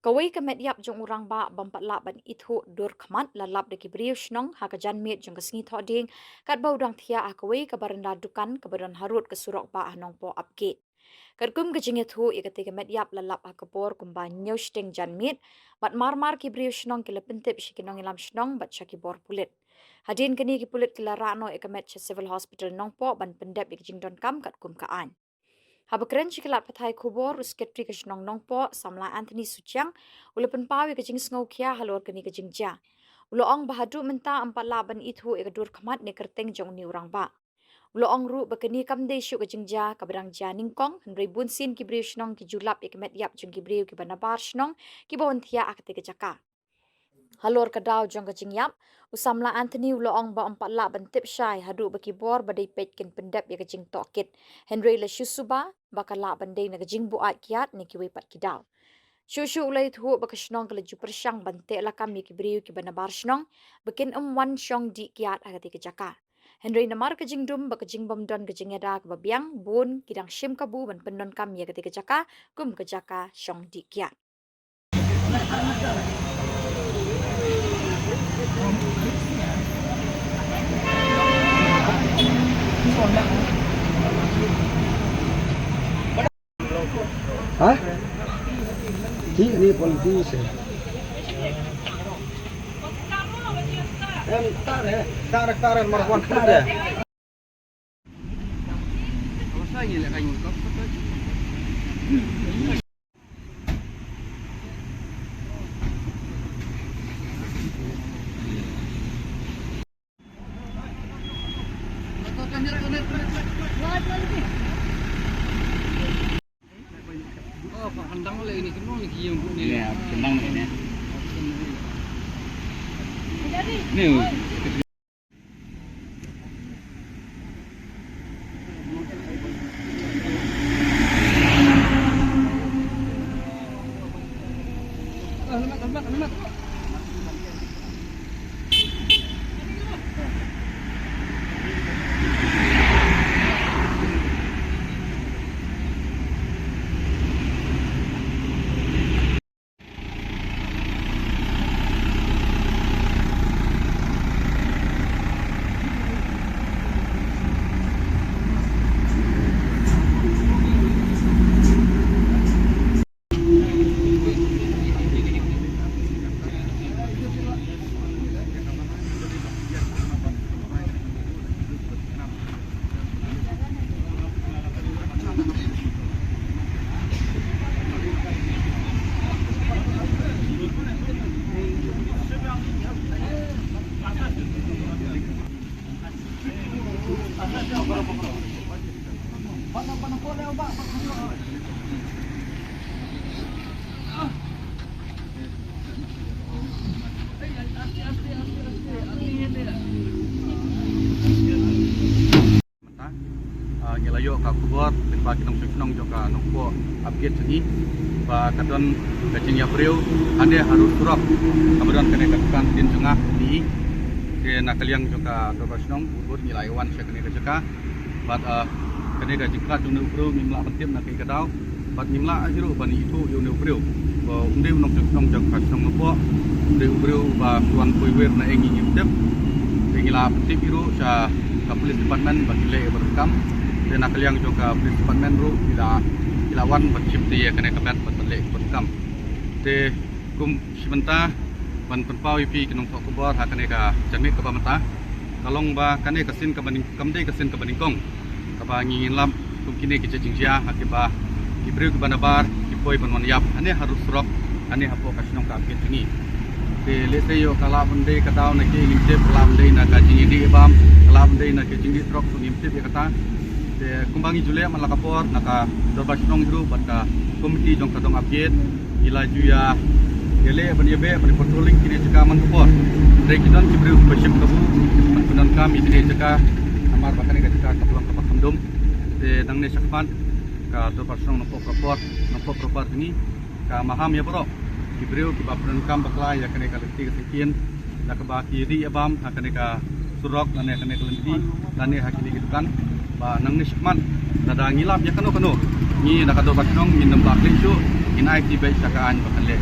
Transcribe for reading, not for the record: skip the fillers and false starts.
Kawai kemet yap jong urang ba bampat lap ban ithu dur khamat lalap de kibriu shnong ha ka jan met jong kasngi thoding kat ba udang thia a kawai ka baranda dukan ka baran harut ke surok ba anong po upgate kat kum ke jinge thu i kate kemet yap lalap ha kapor kum ba nyau sting jan met bat mar kibriu shnong ke lepentep shikinong ilam shnong bat shaki bor pulit hadin kini ki pulit kila rano e kemet civil hospital nong po ban pendep ik jingdon kam kat kum ka an Habakren cikilat patai kubor rusketri ke nong nong po samla Anthony Suciang ulepen pawi ke jing sngau kia halor keni ke jing ja. Uloong bahadu menta empat laban itu e kedur kamat ne kerteng jong ni urang ba. Uloong ru bekeni kamde syuk ke jing ja kabrang ja ningkong henry bunsin kibriu shnong ki julap e kemet yap jong kibriu ki banabar shnong ki bawon thia akte ke jaka. Halor kadau jong kajing yap, usamla Anthony uloong ba empat la bentip syai hadu bakibor badai petkin pendep ya kajing tokit. Henry le syusuba bakala bandai na kajing buat kiat ni kiwi pat kidau. Syushu ulai thu bakashnong kala juper syang bante la kami kibriu ki banabar shnong bakin wan syong di kiat agati kejaka. Henry namar kajing dum bakajing bomdon kajing yada kebabiang bun kidang shim kabu ban pendon kami agati kejaka kum kejaka syong di kiat. Hah? Ini politis. Tar marwan tar. Selesai ni kayu kau. Oh, handang oleh ini kenal ni kiam ni. Ya, kendang ni. Ni. Lemak. Ngelayo ka kubor bagi nong joka nongpo upgrade sini ba kadon kacing ya priu ande harus surap kemudian kena katakan din tengah di ke nakaliang joka dobasnong bubur nilai wan saya kena keceka bat kena kajika dunu priu mimla pentim nak kadau bat mimla ajiru bani itu yunu priu ba unde nong joka nong nopo unde priu ba tuan puiwer na engi nyimtep ngila pentim biru sa kapulis departemen bakile berkam dan nakaliang juga departemen ru ilawan bercipti ya kena kebat bertelek berkam te kum sementara ban penpau ipi kenong tok kubor ha kena ka jamik ke pamata kalong ba kane kasin ke banding kamde kasin ke bandingkong ka ba ngin lam kum kini ke jingja ha ke ba ibru ke banabar ipoi ban yap ane harus surok ane hapo kasinong ka apit tingi te lete yo kala bende katau na ke limte pelam de na ka jingi di bam kala bende na ke jingi trok su limte ya kata kumbangi jule malakapor naka dorbasnong gru bata komiti jong kadong update ilaju ya gele baniabe bani patrolling kini jeka mantupor rekidon kibriu bashim kabu penan kami kini jeka amar bakane ka jeka kaplang kapak kamdum de dangne sakpan ka dorbasnong nopo propor ini ka maham ya bro kibriu kibapan kam bakla ya kene ka lenti kesekian nak baki di abam hakane ka surok nane kane lenti nane hakini gitukan ba nang nisman nada ngilap ya kano ni nakado basnong min nambak linsu inai tibai sakaan bakan le